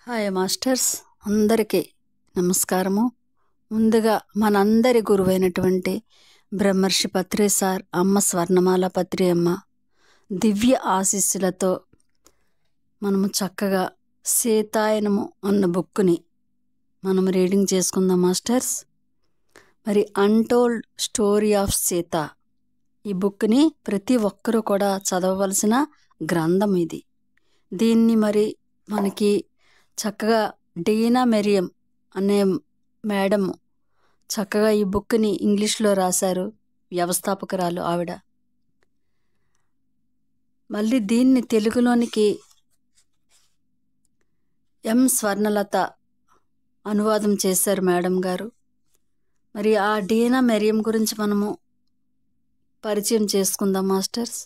Hi masters, అందరికీ నమస్కారము. ముందుగా మనందరి గురువైనటువంటి బ్రహ్మర్షి పత్రి సార్, అమ్మ స్వర్ణమాల పత్రి అమ్మ దివ్య ఆశీస్సులతో మనము చక్కగా సీతాయనము అన్న బుక్ని మనం రీడింగ్ చేసుకుందాం మాస్టర్స్. మరి అన్టోల్డ్ స్టోరీ ఆఫ్ సీత, ఈ బుక్ని ప్రతి ఒక్కరూ కూడా చదవవలసిన గ్రంథం ఇది. దీన్ని మరి మనకి చక్కగా డీనా మెరియం అనే మేడం చక్కగా ఈ బుక్ని ఇంగ్లీష్లో రాశారు, వ్యవస్థాపకురాలు ఆవిడ. మళ్ళీ దీన్ని తెలుగులోనికి ఎం స్వర్ణలత అనువాదం చేశారు మేడం గారు. మరి ఆ డీనా మెరియం గురించి మనము పరిచయం చేసుకుందాం మాస్టర్స్.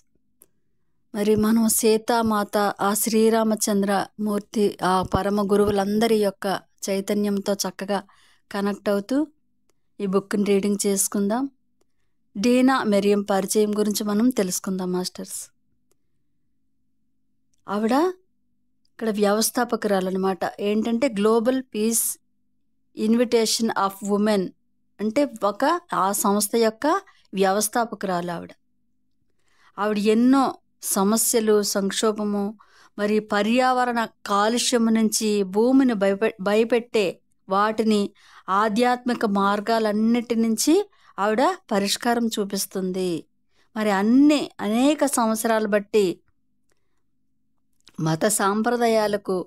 మరి మనం సీతామాత, ఆ శ్రీరామచంద్రమూర్తి, ఆ పరమ గురువులందరి యొక్క చైతన్యంతో చక్కగా కనెక్ట్ అవుతూ ఈ బుక్ని రీడింగ్ చేసుకుందాం. డీనా మెరియం పరిచయం గురించి మనం తెలుసుకుందాం మాస్టర్స్. ఆవిడ ఇక్కడ వ్యవస్థాపకురాలు అనమాట. ఏంటంటే global peace invitation of women అంటే ఆ సంస్థ యొక్క వ్యవస్థాపకురాలు ఆవిడ. ఆవిడ ఎన్నో సమస్యలు, సంక్షోభము, మరి పర్యావరణ కాలుష్యము నుంచి భూమిని భయపెట్టే వాటిని, ఆధ్యాత్మిక మార్గాలన్నిటి నుంచి ఆవిడ పరిష్కారం చూపిస్తుంది. మరి అనేక సంవత్సరాలు బట్టి మత సాంప్రదాయాలకు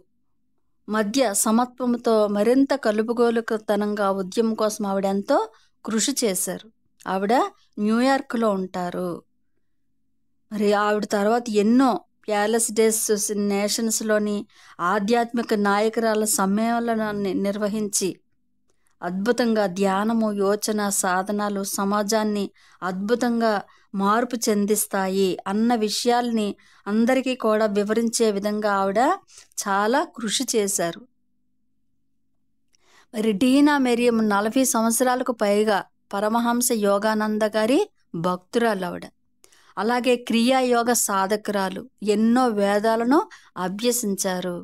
మధ్య సమత్వంతో మరింత కలుపుగోలుతనంగా ఉద్యమం కోసం ఆవిడ ఎంతో కృషి చేశారు. ఆవిడ న్యూయార్క్లో ఉంటారు. మరి ఆవిడ తర్వాత ఎన్నో ప్యాలెస్ డేస్ నేషన్స్లోని ఆధ్యాత్మిక నాయకురాల సమ్మేళనాన్ని నిర్వహించి అద్భుతంగా ధ్యానము, యోచన, సాధనాలు సమాజాన్ని అద్భుతంగా మార్పు చెందిస్తాయి అన్న విషయాల్ని అందరికీ కూడా వివరించే విధంగా ఆవిడ చాలా కృషి చేశారు. మరి డీనా మెరియం 40 సంవత్సరాలకు పైగా పరమహంస యోగానంద గారి భక్తురాలు ఆవిడ. అలాగే క్రియాయోగ సాధకురాలు, ఎన్నో వేదాలను అభ్యసించారు.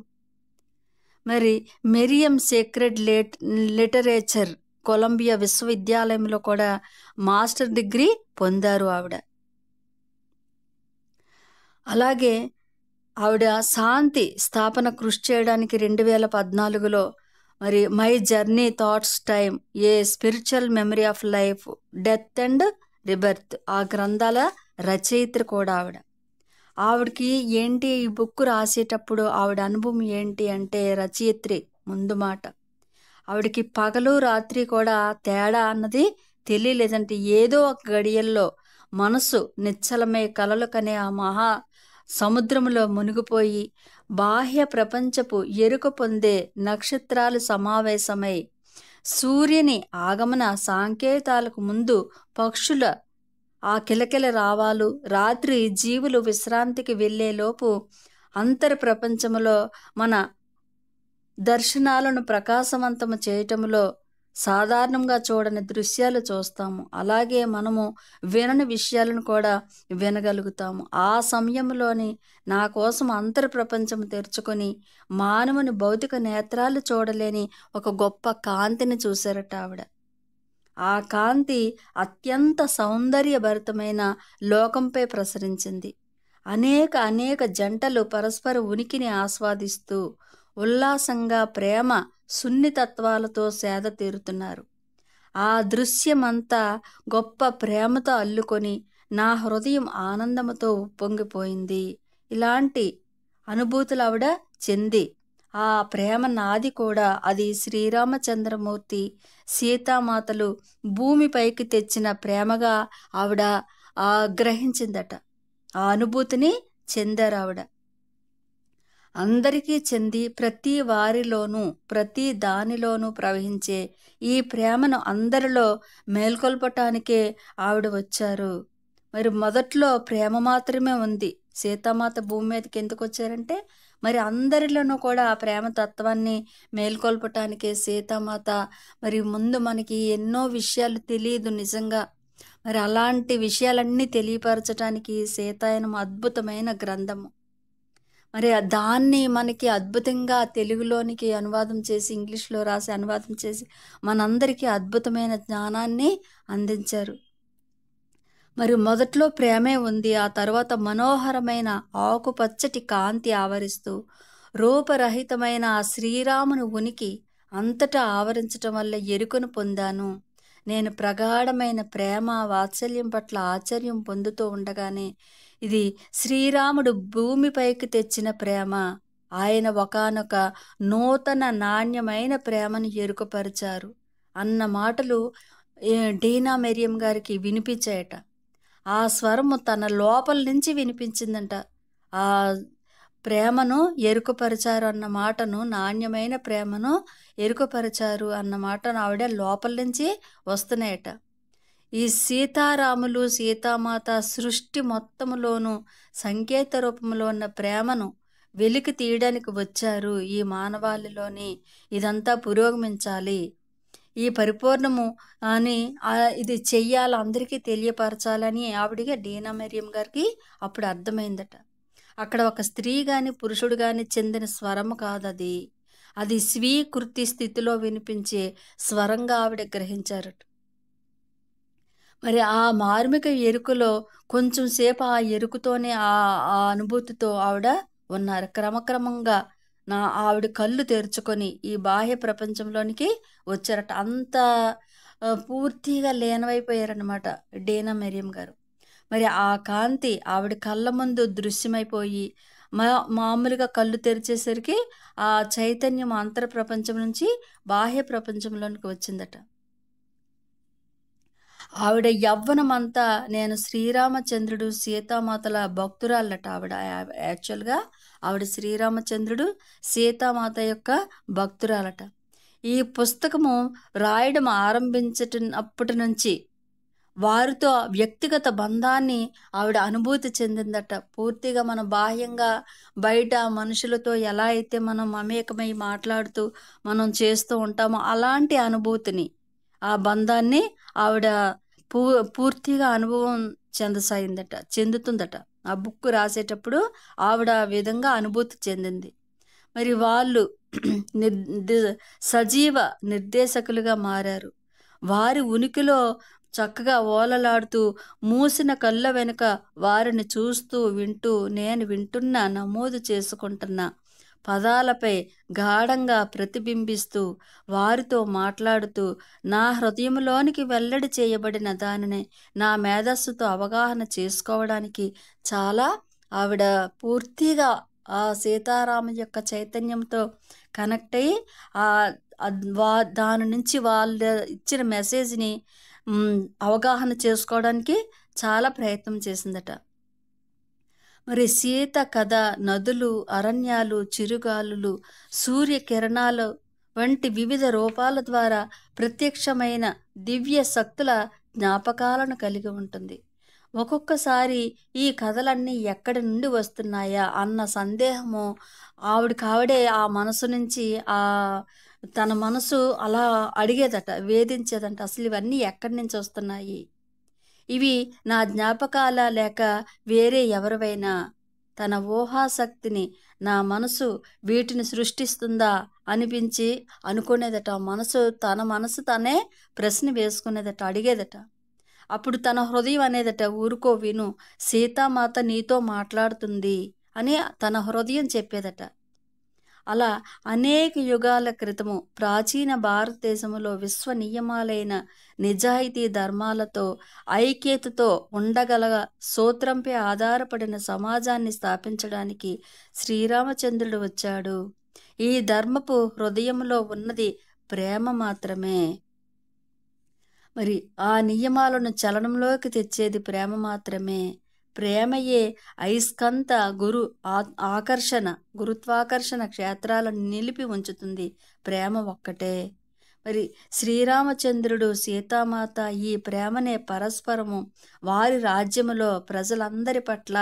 మరి మెరియం సేక్రెడ్ లిటరేచర్ కొలంబియా విశ్వవిద్యాలయంలో కూడా మాస్టర్ డిగ్రీ పొందారు ఆవిడ. అలాగే ఆవిడ శాంతి స్థాపన కృషి చేయడానికి 2014లో మరి my journey thoughts time a spiritual memory of life, death and rebirth, ఆ గ్రంథాల రచయిత్రి కూడా ఆవిడ. ఆవిడకి ఏంటి, ఈ బుక్ రాసేటప్పుడు ఆవిడ అనుభవం ఏంటి అంటే, రచయిత్రి ముందు మాట, ఆవిడకి పగలు రాత్రి కూడా తేడా అన్నది తెలియలేదంటే, ఏదో ఒక గడియల్లో మనసు నిశ్చలమై కలలు కనే ఆ మహా సముద్రంలో మునిగిపోయి బాహ్య ప్రపంచపు ఎరుక పొందే నక్షత్రాలు సమావేశమై సూర్యుని ఆగమన సంకేతాలకు ముందు పక్షుల ఆ కిలకిల రావాలు, రాత్రి జీవులు విశ్రాంతికి వెళ్ళేలోపు అంతర్ ప్రపంచంలో మన దర్శనాలను ప్రకాశవంతము చేయటంలో సాధారణంగా చూడని దృశ్యాలు చూస్తాము. అలాగే మనము వినని విషయాలను కూడా వినగలుగుతాము. ఆ సమయంలోని నా కోసం అంతర్ ప్రపంచం తెరుచుకొని మానవుని భౌతిక నేత్రాలు చూడలేని ఒక గొప్ప కాంతిని చూశారట ఆవిడ. ఆ కాంతి అత్యంత సౌందర్యభరితమైన లోకంపై ప్రసరించింది. అనేక జంటలు పరస్పర ఉనికిని ఆస్వాదిస్తూ ఉల్లాసంగా ప్రేమ సున్నితత్వాలతో సేద తీరుతున్నారు. ఆ దృశ్యమంతా గొప్ప ప్రేమతో అల్లుకొని నా హృదయం ఆనందముతో ఉప్పొంగిపోయింది. ఇలాంటి అనుభూతులు ఆవిడ చెంది, ఆ ప్రేమ నాది కూడా, అది శ్రీరామచంద్రమూర్తి సీతామాతలు భూమిపైకి తెచ్చిన ప్రేమగా ఆవిడ గ్రహించిందట. ఆ అనుభూతిని చెందారు ఆవిడ. అందరికీ చెంది ప్రతి వారిలోనూ ప్రతి దానిలోనూ ప్రవహించే ఈ ప్రేమను అందరిలో మేల్కొల్పటానికే ఆవిడ వచ్చారు. మరి మొదట్లో ప్రేమ మాత్రమే ఉంది. సీతామాత భూమి మీదకి ఎందుకు వచ్చారంటే, మరి అందరిలోనూ కూడా ఆ ప్రేమ తత్వాన్ని మేల్కొల్పటానికే సీతామాత. మరి ముందు మనకి ఎన్నో విషయాలు తెలియదు నిజంగా. మరి అలాంటి విషయాలన్నీ తెలియపరచడానికి సీతాయనం అద్భుతమైన గ్రంథము. మరి దాన్ని మనకి అద్భుతంగా తెలుగులోనికి అనువాదం చేసి, ఇంగ్లీష్‌లో రాసి అనువాదం చేసి, మనందరికీ అద్భుతమైన జ్ఞానాన్ని అందించారు. మరి మొదట్లో ప్రేమే ఉంది. ఆ తర్వాత మనోహరమైన ఆకుపచ్చటి కాంతి ఆవరిస్తూ, రూపరహితమైన ఆ శ్రీరాముని ఉనికి అంతటా ఆవరించటం వల్ల ఎరుకను పొందాను. నేను ప్రగాఢమైన ప్రేమ, వాత్సల్యం పట్ల ఆశ్చర్యం పొందుతూ ఉండగానే, ఇది శ్రీరాముడు భూమిపైకి తెచ్చిన ప్రేమ. ఆయన ఒకానొక నూతన నాణ్యమైన ప్రేమను ఎరుకపరిచారు అన్న మాటలు డీనా మెరియం గారికి వినిపించాయట. ఆ స్వరము తన లోపల నుంచి వినిపించిందంట. ఆ ప్రేమను ఎరుకపరిచారు అన్న మాటను, నాణ్యమైన ప్రేమను ఎరుకపరిచారు అన్న మాటను ఆవిడ లోపల నుంచి వస్తున్నాయట. ఈ సీతారాములు, సీతామాత సృష్టి మొత్తములోనూ సంకేత రూపంలో ఉన్న ప్రేమను వెలికి తీయడానికి వచ్చారు ఈ మానవాళిలోని. ఇదంతా పురోగమించాలి, ఈ పరిపూర్ణము అని ఇది చెయ్యాలి, అందరికీ తెలియపరచాలని ఆవిడగా డీనా మెరియం గారికి అప్పుడు అర్థమైందట. అక్కడ ఒక స్త్రీ గాని, పురుషుడు గాని చెందిన స్వరము కాదది. అది స్వీకృతి స్థితిలో వినిపించే స్వరంగా ఆవిడ గ్రహించారట. మరి ఆ మార్మిక ఎరుకలో కొంచెం సేపు ఆ ఎరుకుతోనే ఆ అనుభూతితో ఆవిడ ఉన్నారు. క్రమక్రమంగా ఆవిడ కళ్ళు తెరుచుకొని ఈ బాహ్య ప్రపంచంలోనికి వచ్చారట. అంత పూర్తిగా లీనమైపోయారనమాట డీనా మెరియం గారు. మరి ఆ కాంతి ఆవిడ కళ్ళ ముందు దృశ్యమైపోయి, మామూలుగా కళ్ళు తెరిచేసరికి ఆ చైతన్యం అంతర ప్రపంచం నుంచి బాహ్య ప్రపంచంలోనికి వచ్చిందట. ఆవిడ యవ్వనమంతా నేను శ్రీరామచంద్రుడు, సీతామాతల భక్తురాలట ఆవిడ. యాక్చువల్‌గా ఆవిడ శ్రీరామచంద్రుడు, సీతామాత యొక్క భక్తురాలట. ఈ పుస్తకము రాయడం ఆరంభించినప్పటి నుంచి వారితో వ్యక్తిగత బంధాన్ని ఆవిడ అనుభూతి చెందిందట. పూర్తిగా మనం బాహ్యంగా బయట మనుషులతో ఎలా అయితే మనం మమేకమై మాట్లాడుతూ మనం చేస్తూ ఉంటామో అలాంటి అనుభూతిని, ఆ బంధాన్ని ఆవిడ పూర్తిగా అనుభవం చెందుతుందట. ఆ బుక్ రాసేటప్పుడు ఆవిడ ఆ విధంగా అనుభూతి చెందింది. మరి వాళ్ళు సజీవ నిర్దేశకులుగా మారారు. వారి ఉనికిలో చక్కగా ఓలలాడుతూ, మూసిన కళ్ళ వెనుక వారిని చూస్తూ, వింటూ, నేను వింటున్నా, నమోదు చేసుకుంటున్నా పదాలపై గాఢంగా ప్రతిబింబిస్తూ, వారితో మాట్లాడుతూ, నా హృదయంలోనికి వెల్లడి చేయబడిన దానిని నా మేధస్సుతో అవగాహన చేసుకోవడానికి చాలా ఆవిడ పూర్తిగా ఆ సీతారామ యొక్క చైతన్యంతో కనెక్ట్ అయ్యి దాని నుంచి వాళ్ళు ఇచ్చిన మెసేజ్ని అవగాహన చేసుకోవడానికి చాలా ప్రయత్నం చేసిందట. మరి సీత కథ నదులు, అరణ్యాలు, చిరుగాలులు, సూర్యకిరణాలు వంటి వివిధ రూపాల ద్వారా ప్రత్యక్షమైన దివ్య శక్తుల జ్ఞాపకాలను కలిగి ఉంటుంది. ఒక్కొక్కసారి ఈ కథలన్నీ ఎక్కడి నుండి వస్తున్నాయా అన్న సందేహము ఆవిడకావిడే ఆ మనసు నుంచి తన మనసు అలా అడిగేదట, వేధించేదంట. అసలు ఇవన్నీ ఎక్కడి నుంచి వస్తున్నాయి? ఇవి నా జ్ఞాపకాలా లేక వేరే ఎవరివైనా? తన ఊహాశక్తిని నా మనసు వీటిని సృష్టిస్తుందా అనిపించి అనుకునేదట. తన మనసు తనే ప్రశ్న వేసుకునేదట, అడిగేదట. అప్పుడు తన హృదయం అనేదట, ఊరుకో విను, సీతామాత నీతో మాట్లాడుతుంది అని తన హృదయం చెప్పేదట. అలా అనేక యుగాల క్రితము ప్రాచీన భారతదేశంలో విశ్వ నియమాలైన నిజాయితీ ధర్మాలతో ఐక్యతతో ఉండగల సూత్రంపై ఆధారపడిన సమాజాన్ని స్థాపించడానికి శ్రీరామచంద్రుడు వచ్చాడు. ఈ ధర్మపు హృదయంలో ఉన్నది ప్రేమ మాత్రమే. మరి ఆ నియమాలను చలనంలోకి తెచ్చేది ప్రేమ మాత్రమే. ప్రేమయే అయస్కాంత గురుత్వాకర్షణ క్షేత్రాలను నిలిపి ఉంచుతుంది. ప్రేమ ఒక్కటే. మరి శ్రీరామచంద్రుడు, సీతామాత ఈ ప్రేమనే పరస్పరము వారి రాజ్యములో ప్రజలందరి పట్ల,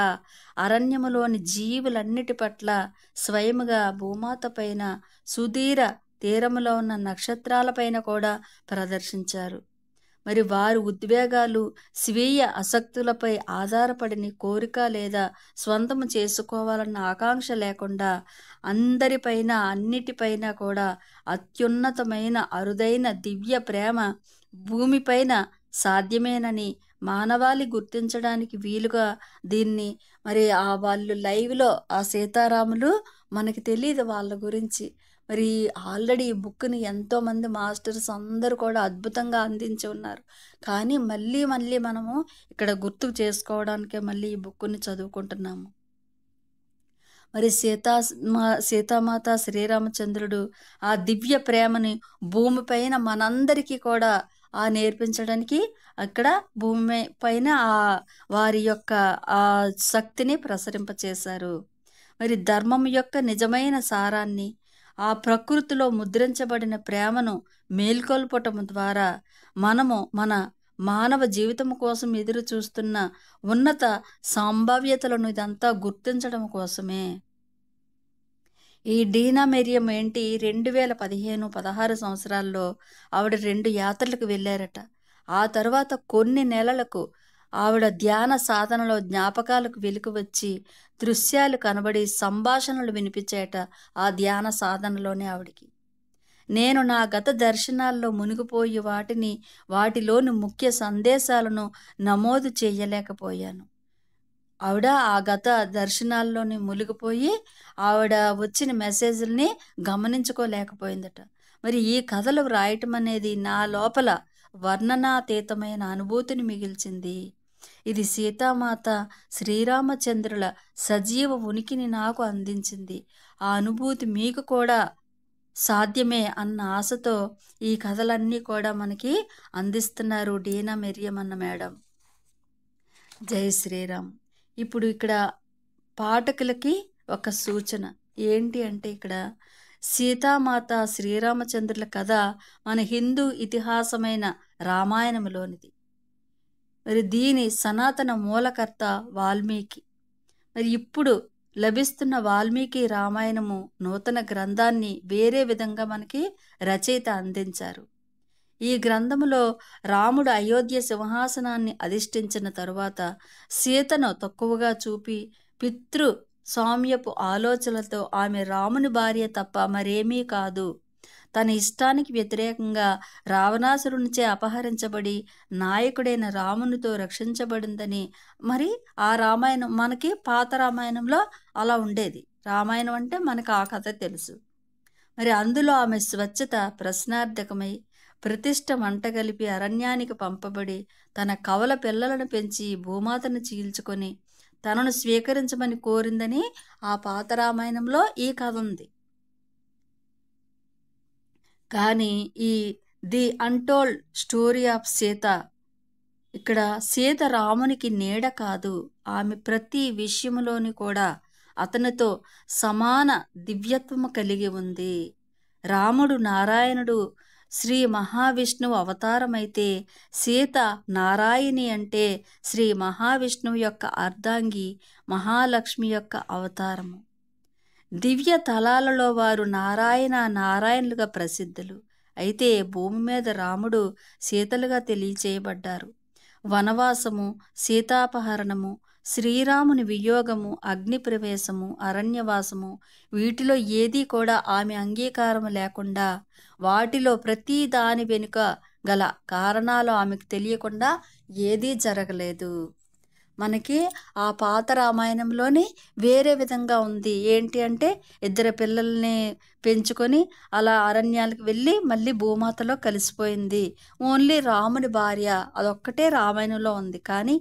అరణ్యములోని జీవులన్నిటి పట్ల, స్వయముగా భూమాత పైన, సుదీర తీరములో ఉన్న నక్షత్రాలపైన కూడా ప్రదర్శించారు. మరి వారి ఉద్వేగాలు స్వీయ ఆసక్తులపై ఆధారపడిన కోరిక లేదా స్వంతము చేసుకోవాలన్న ఆకాంక్ష లేకుండా అందరిపైన అన్నిటిపైన కూడా అత్యున్నతమైన అరుదైన దివ్య ప్రేమ భూమిపైన సాధ్యమేనని మానవాళి గుర్తించడానికి వీలుగా దీన్ని మరి వాళ్ళు లైవ్లో ఆ సీతారాములు మనకి తెలియదు వాళ్ళ గురించి. మరి ఆల్రెడీ ఈ బుక్ని ఎంతోమంది మాస్టర్స్ అందరూ కూడా అద్భుతంగా అందించి ఉన్నారు. కానీ మళ్ళీ మళ్ళీ మనము ఇక్కడ గుర్తు చేసుకోవడానికే మళ్ళీ ఈ బుక్ని చదువుకుంటున్నాము. మరి సీతామాత శ్రీరామచంద్రుడు ఆ దివ్య ప్రేమని భూమిపైన మనందరికీ కూడా నేర్పించడానికి అక్కడ భూమి పైన వారి యొక్క ఆ శక్తిని ప్రసరింపచేశారు. మరి ధర్మం యొక్క నిజమైన సారాన్ని, ఆ ప్రకృతిలో ముద్రించబడిన ప్రేమను మేల్కొల్పటం ద్వారా మనము మన మానవ జీవితం కోసం ఎదురు చూస్తున్న ఉన్నత సంభావ్యతలను ఇదంతా గుర్తించడం కోసమే. ఈ డీనా మెరియం ఏంటి 2015-16 సంవత్సరాల్లో ఆవిడ 2 యాత్రలకు వెళ్ళారట. ఆ తర్వాత కొన్ని నెలలకు ఆవిడ ధ్యాన సాధనలో జ్ఞాపకాలకు వెలుగు వచ్చి దృశ్యాలు కనబడి సంభాషణలు వినిపించేట. ఆ ధ్యాన సాధనలోనే ఆవిడికి నేను నా గత దర్శనాల్లో మునిగిపోయి వాటిలోని ముఖ్య సందేశాలను నమోదు చేయలేకపోయాను. ఆవిడ ఆ గత దర్శనాల్లోని మునిగిపోయి ఆవిడ వచ్చిన మెసేజ్ల్ని గమనించుకోలేకపోయిందట. మరి ఈ కథలు వ్రాయటం అనేది నా లోపల వర్ణనాతీతమైన అనుభూతిని మిగిల్చింది. ఇది సీతామాత శ్రీరామచంద్రుల సజీవ ఉనికిని నాకు అందించింది. ఆ అనుభూతి మీకు కూడా సాధ్యమే అన్న ఆశతో ఈ కథలన్నీ కూడా మనకి అందిస్తున్నారు డీనా మెరియం అన్న మేడం. జై శ్రీరామ్. ఇప్పుడు ఇక్కడ పాఠకులకి ఒక సూచన ఏంటి అంటే, ఇక్కడ సీతామాత శ్రీరామచంద్రుల కథ మన హిందూ ఇతిహాసమైన రామాయణంలోనిది. మరి దీని సనాతన మూలకర్త వాల్మీకి. మరి ఇప్పుడు లభిస్తున్న వాల్మీకి రామాయణము నూతన గ్రంథాన్ని వేరే విధంగా మనకి రచయిత అందించారు. ఈ గ్రంథములో రాముడు అయోధ్య సింహాసనాన్ని అధిష్ఠించిన తరువాత సీతను తక్కువగా చూపి పితృ సామ్యపు ఆలోచనలతో ఆమె రాముని భార్య తప్ప మరేమీ కాదు, తన ఇష్టానికి వ్యతిరేకంగా రావణాసురునిచే అపహరించబడి నాయకుడైన రామునితో రక్షించబడిందని. మరి ఆ రామాయణం మనకి పాత రామాయణంలో అలా ఉండేది. రామాయణం అంటే మనకు ఆ కథ తెలుసు. మరి అందులో ఆమె స్వచ్ఛత ప్రశ్నార్థకమై ప్రతిష్ట మంటగలిపి అరణ్యానికి పంపబడి తన కవల పిల్లలను పెంచి భూమాతను చీల్చుకొని తనను స్వీకరించమని కోరిందని ఆ పాత రామాయణంలో ఈ కథ ఉంది. కానీ ఈ the untold story of Sita, ఇక్కడ సీత రామునికి నీడ కాదు, ఆమె ప్రతి విషయంలోని కూడా అతనితో సమాన దివ్యత్వము కలిగి ఉంది. రాముడు నారాయణుడు శ్రీ మహావిష్ణువు అవతారమైతే సీత నారాయణి అంటే శ్రీ మహావిష్ణువు యొక్క అర్ధాంగి మహాలక్ష్మి యొక్క అవతారము. దివ్య తలాలలో వారు నారాయణులుగా ప్రసిద్ధులు. అయితే భూమి మీద రాముడు సీతలుగా తెలియచేయబడ్డారు. వనవాసము, సీతాపహరణము, శ్రీరాముని వియోగము, అగ్ని ప్రవేశము, అరణ్యవాసము, వీటిలో ఏదీ కూడా ఆమె అంగీకారము లేకుండా, వాటిలో ప్రతి దాని వెనుక గల కారణాలు ఆమెకు తెలియకుండా ఏదీ జరగలేదు. మనకి ఆ పాత రామాయణంలోని వేరే విధంగా ఉంది. ఏంటి అంటే, ఇద్దరు పిల్లల్ని పెంచుకొని అలా అరణ్యాలకు వెళ్ళి మళ్ళీ భూమాతలో కలిసిపోయింది. ఓన్లీ రాముని భార్య అదొక్కటే రామాయణంలో ఉంది. కానీ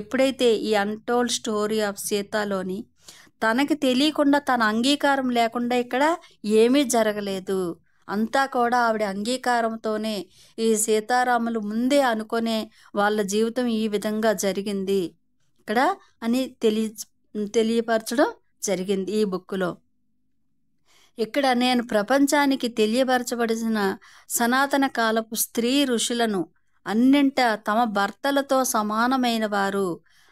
ఎప్పుడైతే ఈ అన్టోల్డ్ స్టోరీ ఆఫ్ సీతలోని తనకి తెలియకుండా, తన అంగీకారం లేకుండా ఇక్కడ ఏమీ జరగలేదు, అంతా కూడా ఆవిడ అంగీకారంతోనే ఈ సీతారాములు ముందే అనుకునే వాళ్ళ జీవితం ఈ విధంగా జరిగింది ఇక్కడ అని తెలియపరచడం జరిగింది ఈ బుక్కులో. ఇక్కడ నేను ప్రపంచానికి తెలియపరచబడిన సనాతన కాలపు స్త్రీ ఋషులను అన్నింట తమ భర్తలతో సమానమైన వారు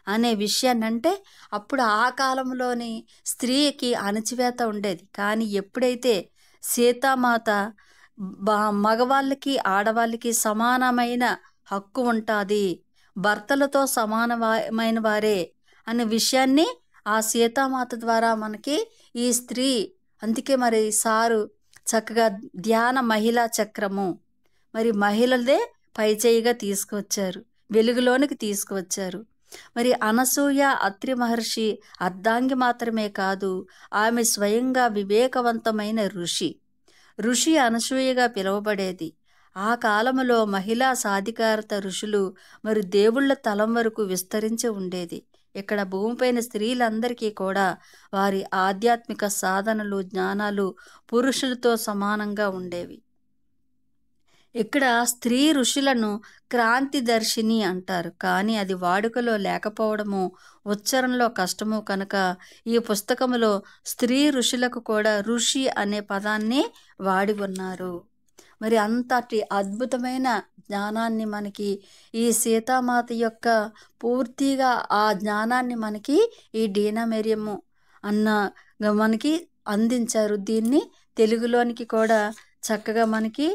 అనే విషయాన్ని, అంటే అప్పుడు ఆ కాలంలోని స్త్రీకి అణచివేత ఉండేది. కానీ ఎప్పుడైతే సీతామాత మగవాళ్ళకి ఆడవాళ్ళకి సమానమైన హక్కు ఉంటుంది, భర్తలతో సమానమైన వారే అనే విషయాన్ని ఆ సీతామాత ద్వారా మనకి ఈ స్త్రీ, అందుకే మరి సారు చక్కగా ధ్యాన మహిళా చక్రము మరి మహిళలదే పైచేయిగా తీసుకువచ్చారు, వెలుగులోనికి తీసుకువచ్చారు. మరి అనసూయ అత్రి మహర్షి అర్ధాంగి మాత్రమే కాదు, ఆమె స్వయంగా వివేకవంతమైన ఋషి అనసూయగా పిలువబడేది. ఆ కాలములో మహిళా సాధికారత ఋషులు మరి దేవుళ్ళ తలం వరకు విస్తరించి ఉండేది. ఇక్కడ భూమిపైన స్త్రీలందరికీ కూడా వారి ఆధ్యాత్మిక సాధనలు, జ్ఞానాలు పురుషులతో సమానంగా ఉండేవి. ఇక్కడ స్త్రీ ఋషులను క్రాంతిదర్శిని అంటారు, కానీ అది వాడుకలో లేకపోవడము, ఉచ్చారణలో కష్టము కనుక ఈ పుస్తకములో స్త్రీ ఋషులకు కూడా ఋషి అనే పదాన్ని వాడి ఉన్నారు. మరి అంతటి అద్భుతమైన జ్ఞానాన్ని మనకి ఈ సీతామాత యొక్క పూర్తిగా ఆ జ్ఞానాన్ని మనకి ఈ డీనా మెరియము అన్న మనకి అందించారు. దీన్ని తెలుగులోనికి కూడా చక్కగా మనకి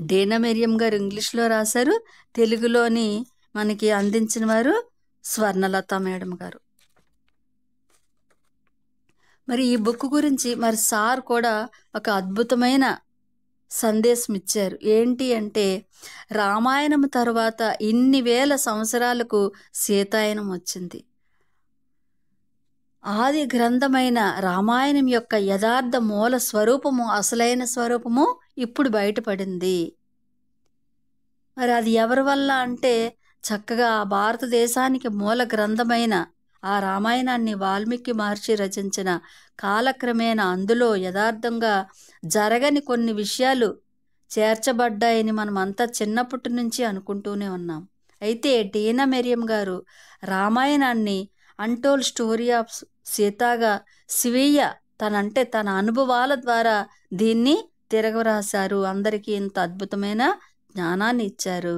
డీనా మెరియం గారు ఇంగ్లీష్లో రాశారు, తెలుగులోని మనకి అందించిన వారు స్వర్ణలత మేడం గారు. మరి ఈ బుక్ గురించి మరి సార్ కూడా ఒక అద్భుతమైన సందేశం ఇచ్చారు. ఏంటి అంటే, రామాయణం తర్వాత ఇన్ని వేల సంవత్సరాలకు సీతాయనం వచ్చింది. ఆది గ్రంథమైన రామాయణం యొక్క యథార్థ మూల స్వరూపము, అసలైన స్వరూపము ఇప్పుడు బయటపడింది. మరి అది ఎవరి వల్ల అంటే, చక్కగా భారతదేశానికి మూల గ్రంథమైన ఆ రామాయణాన్ని వాల్మీకి మహర్షి రచించిన కాలక్రమేణా అందులో యథార్థంగా జరగని కొన్ని విషయాలు చేర్చబడ్డాయని మనం అంతా చిన్నప్పటి నుంచి అనుకుంటూనే ఉన్నాం. అయితే డీనా మెరియం గారు రామాయణాన్ని అన్టోల్డ్ స్టోరీ ఆఫ్ సీతాగా స్వీయ తన అనుభవాల ద్వారా దీన్ని తిరగరాశారు. అందరికీ ఇంత అద్భుతమైన జ్ఞానాన్ని ఇచ్చారు.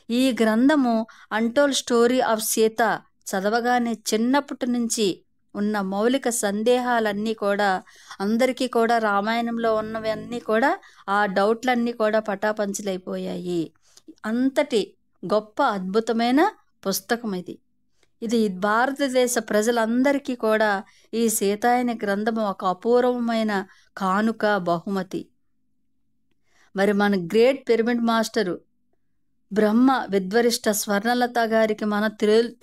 ఈ గ్రంథము అన్టోల్డ్ స్టోరీ ఆఫ్ సీత చదవగానే చిన్నప్పటి నుంచి ఉన్న మౌలిక సందేహాలన్నీ కూడా అందరికీ కూడా రామాయణంలో ఉన్నవన్నీ కూడా ఆ డౌట్లన్నీ కూడా పటాపంచలైపోయాయి. అంతటి గొప్ప అద్భుతమైన పుస్తకం ఇది. ఇది భారతదేశ ప్రజలందరికీ కూడా ఈ సీతాయన గ్రంథము ఒక అపూర్వమైన కానుక, బహుమతి. మరి మన గ్రేట్ పిరమిడ్ మాస్టరు బ్రహ్మ విద్వరిష్ట స్వర్ణలత గారికి మన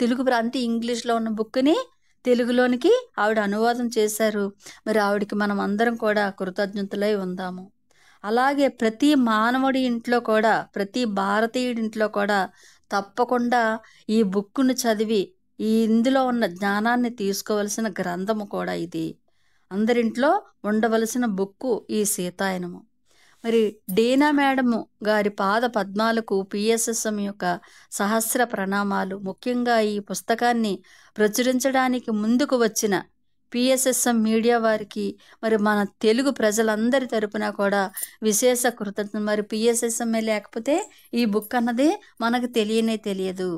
తెలుగు అంటే ఇంగ్లీష్లో ఉన్న బుక్ని తెలుగులోనికి ఆవిడ అనువాదం చేశారు. మరి ఆవిడకి మనం అందరం కూడా కృతజ్ఞతలై ఉందాము. అలాగే ప్రతి మానవుడి ఇంట్లో కూడా, ప్రతి భారతీయుడి ఇంట్లో కూడా తప్పకుండా ఈ బుక్కును చదివి ఇందులో ఉన్న జ్ఞానాన్ని తీసుకోవలసిన గ్రంథము కూడా ఇది. అందరింట్లో ఉండవలసిన బుక్కు ఈ సీతాయనము. మరి డీనా మేడము గారి పాద పద్మాలకు పిఎస్ఎస్ఎం యొక్క సహస్ర ప్రణామాలు. ముఖ్యంగా ఈ పుస్తకాన్ని ప్రచురించడానికి ముందుకు వచ్చిన పిఎస్ఎస్ఎం మీడియా వారికి, మరి మన తెలుగు ప్రజలందరి తరపున కూడా విశేష కృతజ్ఞత. మరి పిఎస్ఎస్ఎంఏ లేకపోతే ఈ బుక్ అన్నది మనకు తెలియదు.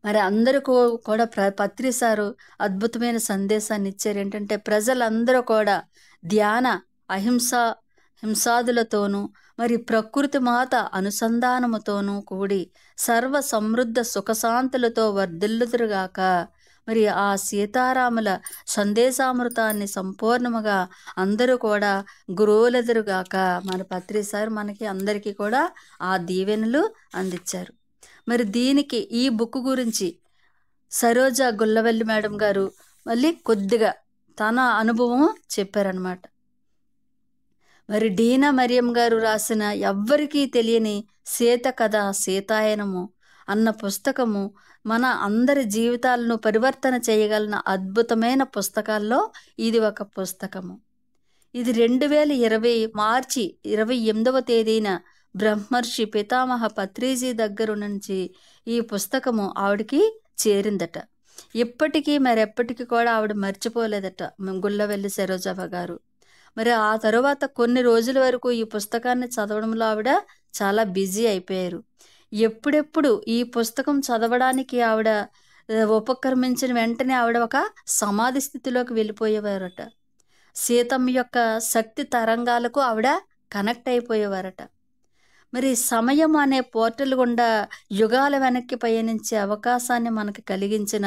మరి అందరికీ కూడా పత్రి సారు అద్భుతమైన సందేశాన్ని ఇచ్చారు. ఏంటంటే, ప్రజలందరూ కూడా ధ్యాన హింసాదులతోనూ మరి ప్రకృతి మాత అనుసంధానముతోనూ కూడి సర్వ సమృద్ధ సుఖశాంతులతో వర్ధిల్లుదురుగాక. మరి ఆ సీతారాముల సందేశామృతాన్ని సంపూర్ణముగా అందరూ కూడా గురువులెదురుగాక. మన పత్రి సార్ మనకి అందరికీ కూడా ఆ దీవెనలు అందించారు. మరి దీనికి ఈ బుక్ గురించి సరోజ గుల్లవల్లి మేడం గారు మళ్ళీ కొద్దిగా తన అనుభవం చెప్పారనమాట. మరి డీనా మరియం గారు రాసిన ఎవ్వరికీ తెలియని సీత కథ సీతాయనము అన్న పుస్తకము మన అందరి జీవితాలను పరివర్తన చేయగలిగిన అద్భుతమైన పుస్తకాల్లో ఇది ఒక పుస్తకము. ఇది 2020 మార్చి 28వ తేదీన బ్రహ్మర్షి పితామహ పత్రిజీ దగ్గర నుంచి ఈ పుస్తకము ఆవిడకి చేరిందట. ఇప్పటికీ మరెప్పటికీ కూడా ఆవిడ మర్చిపోలేదట గుల్లవెల్లి సరోజవ్వ గారు. మరి ఆ తరువాత కొన్ని రోజుల వరకు ఈ పుస్తకాన్ని చదవడంలో ఆవిడ చాలా బిజీ అయిపోయారు. ఎప్పుడెప్పుడు ఈ పుస్తకం చదవడానికి ఆవిడ ఉపక్రమించిన వెంటనే ఆవిడ ఒక సమాధి స్థితిలోకి వెళ్ళిపోయేవారట. సీతమ్మ యొక్క శక్తి తరంగాలకు ఆవిడ కనెక్ట్ అయిపోయేవారట. మరి సమయం అనే పోర్టల్ గుండా యుగాల వెనక్కి పయనించే అవకాశాన్ని మనకు కలిగించిన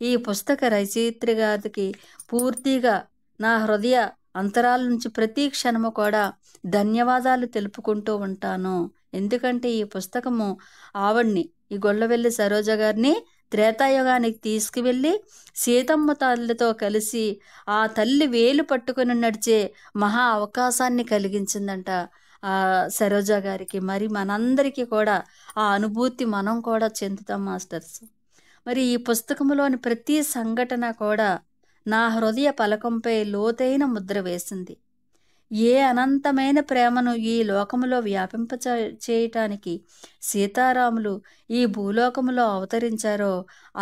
ఈ పుస్తక రచయిత్రి గారికి పూర్తిగా నా హృదయ అంతరాల నుంచి ప్రతి క్షణము కూడా ధన్యవాదాలు తెలుపుకుంటూ ఉంటాను. ఎందుకంటే ఈ పుస్తకము ఆవిడ్ని, ఈ గొల్లవెల్లి సరోజ గారిని త్రేతాయుగానికి తీసుకువెళ్ళి సీతమ్మ తల్లితో కలిసి ఆ తల్లి వేలు పట్టుకుని నడిచే మహా అవకాశాన్ని కలిగించిందంట ఆ సరోజ గారికి. మరి మనందరికీ కూడా ఆ అనుభూతి మనం కూడా చెందుతాం మాస్టర్స్. మరి ఈ పుస్తకంలోని ప్రతి సంఘటన కూడా నా హృదయ పలకంపై లోతైన ముద్ర వేసింది. ఏ అనంతమైన ప్రేమను ఈ లోకములో చేయటానికి సీతారాములు ఈ భూలోకములో అవతరించారో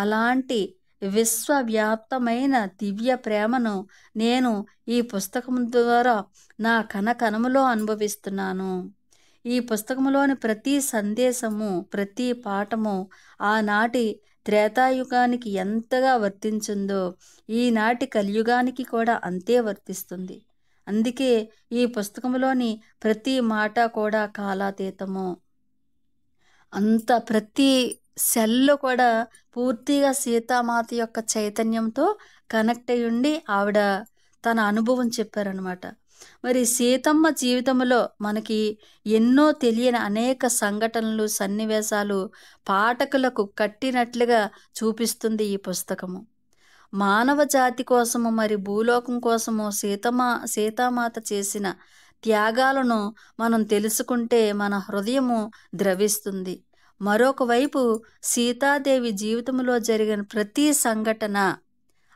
అలాంటి విశ్వవ్యాప్తమైన దివ్య ప్రేమను నేను ఈ పుస్తకం ద్వారా నా కనుమలో అనుభవిస్తున్నాను. ఈ పుస్తకంలోని ప్రతి సందేశము, ప్రతి పాఠము ఆనాటి త్రేతాయుగానికి ఎంతగా వర్తించిందో ఈనాటి కలియుగానికి కూడా అంతే వర్తిస్తుంది. అందుకే ఈ పుస్తకంలోని ప్రతి మాట కూడా కాలాతీతము. అంత ప్రతి సెల్ కూడా పూర్తిగా సీతామాత యొక్క చైతన్యంతో కనెక్ట్ అయి ఉండి ఆవిడ తన అనుభవం చెప్పారనమాట. మరి సీతమ్మ జీవితంలో మనకి ఎన్నో తెలియని అనేక సంఘటనలు, సన్నివేశాలు పాఠకులకు కట్టినట్లుగా చూపిస్తుంది ఈ పుస్తకము. మానవ జాతి కోసము, మరి భూలోకం కోసము సీతామాత చేసిన త్యాగాలను మనం తెలుసుకుంటే మన హృదయము ద్రవిస్తుంది. మరొక వైపు సీతాదేవి జీవితంలో జరిగిన ప్రతి సంఘటన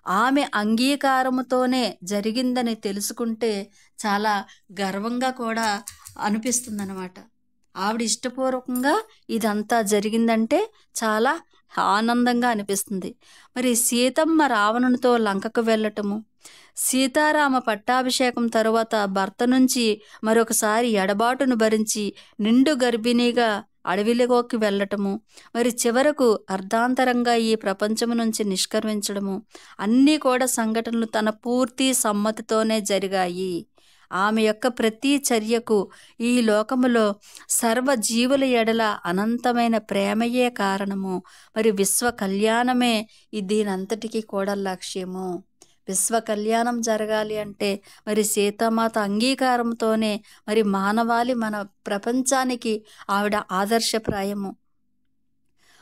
ఆమె అంగీకారముతోనే జరిగిందని తెలుసుకుంటే చాలా గర్వంగా కూడా అనిపిస్తుందన్నమాట. ఆవిడ ఇష్టపూర్వకంగా ఇదంతా జరిగిందంటే చాలా ఆనందంగా అనిపిస్తుంది. మరి సీతమ్మ రావణునితో లంకకు వెళ్ళటము, సీతారామ పట్టాభిషేకం తరువాత భర్త నుంచి మరొకసారి ఎడబాటును భరించి నిండు గర్భిణిగా అడవిలోకి వెళ్ళటము, మరి చివరకు అర్ధాంతరంగా ఈ ప్రపంచం నుంచి నిష్క్రమించడము, అన్నీ కూడా సంఘటనలు తన పూర్తి సమ్మతితోనే జరిగాయి. ఆమె యొక్క ప్రతి చర్యకు ఈ లోకములో సర్వజీవుల ఎడల అనంతమైన ప్రేమయే కారణము. మరి విశ్వ కళ్యాణమే దీనంతటికీ కూడా లక్ష్యము. విశ్వ కళ్యాణం జరగాలి అంటే మరి సీతామాత అంగీకారంతోనే మరి మానవాళి మన ప్రపంచానికి ఆవిడ ఆదర్శప్రాయము.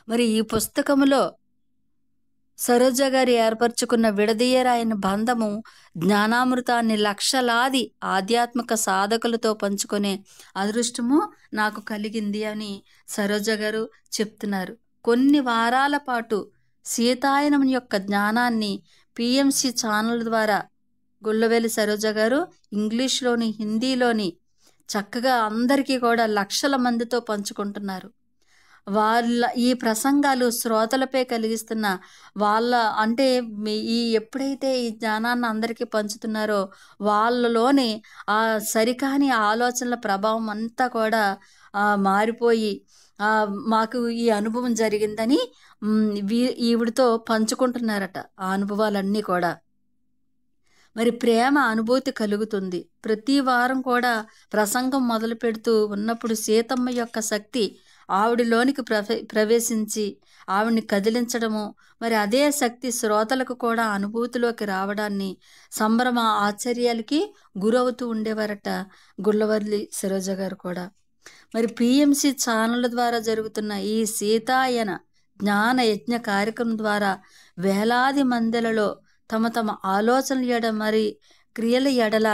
మరి ఈ పుస్తకములో సరోజ గారు ఏర్పరచుకున్న విడదీయరాయని బంధము జ్ఞానామృతాన్ని లక్షలాది ఆధ్యాత్మిక సాధకులతో పంచుకునే అదృష్టము నాకు కలిగింది అని సరోజ గారు చెప్తున్నారు. కొన్ని వారాల పాటు సీతాయనం యొక్క జ్ఞానాన్ని పిఎంసి ఛానల్ ద్వారా గొల్లవెల్లి సరోజ గారు ఇంగ్లీష్లోని, హిందీలోని చక్కగా అందరికీ కూడా లక్షల మందితో పంచుకుంటున్నారు. వాళ్ళ ఈ ప్రసంగాలు శ్రోతలపై కలిగిస్తున్న వాళ్ళ అంటే ఎప్పుడైతే ఈ జ్ఞానాన్ని అందరికీ పంచుతున్నారో వాళ్ళలోని ఆ సరికాని ఆలోచనల ప్రభావం అంతా కూడా మారిపోయి మాకు ఈ అనుభవం జరిగిందని ఈవిడితో పంచుకుంటున్నారట ఆ అనుభవాలన్నీ కూడా. మరి ప్రేమ అనుభూతి కలుగుతుంది. ప్రతి వారం కూడా ప్రసంగం మొదలు పెడుతూ ఉన్నప్పుడు సీతమ్మ యొక్క శక్తి ఆవిడలోనికి ప్రవేశించి ఆవిడ్ని కదిలించడము, మరి అదే శక్తి శ్రోతలకు కూడా అనుభూతిలోకి రావడాన్ని సంభ్రమ ఆశ్చర్యాలకి గురవుతూ ఉండేవారట గొల్లవెల్లి సరోజ గారు కూడా. మరి పిఎంసి ఛానళ్ళ ద్వారా జరుగుతున్న ఈ సీతాయన జ్ఞాన యజ్ఞ కార్యక్రమం ద్వారా వేలాది మందిలలో తమ తమ ఆలోచనల ఎడ మరి క్రియల ఎడల